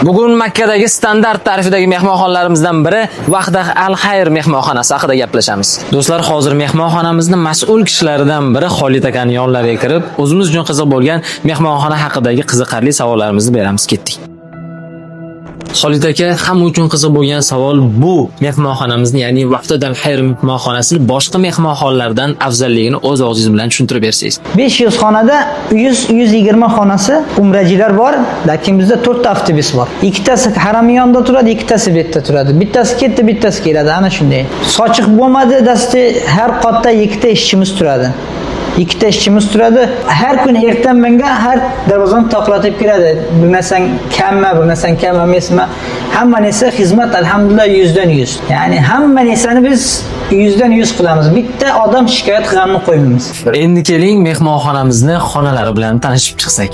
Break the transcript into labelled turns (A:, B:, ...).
A: Bugun Makkadagi standart tarifidagi mehmonxonalarimizdan biri Vahdah Al-Xayr mehmonxonasi haqida gaplashamiz. Do'stlar, hozir mehmonxonamizning mas'ul kishilaridan biri Xolid akaning yonlariga kirib, o'zimiz uchun qiziq bo'lgan mehmonxona haqidagi qiziqarli savollarimizni beramiz. Ketdik. Xolid aka, hamma uchun qiziq bo'lgan savol bu: mehmonxonamizni, ya'ni Vahdah Al-Xayr mehmonxonasini boshqa mehmonxonalardan afzalligini o'z og'zingiz bilan tushuntirib bersangiz.
B: 500 xonada 100-120 xonasi umrachilar bor, lekin bizda 4 ta avtobus bor. Ikkitasi haramning yonida turadi, ikkitasi bu yerda turadi. Bittasi ketdi, bittasi keladi, ana shunday. Sochiq bo'lmadi, dasti har qatda ikkita ishchimiz turadi. Ikkita ishchimiz turadi. Har kun ertanmanga har darvozani toqlatib kiradi. Bilmasang kammi, bilmasang kam emasmi? Hamma narsa xizmat alhamdulillah 100dan 100. Ya'ni hamma narsani biz 100dan 100 qilamiz. Bitta odam shikoyat qilganini qo'ymaymiz.
A: Endi keling mehmonxonamizni xonalari bilan tanishib chiqsak.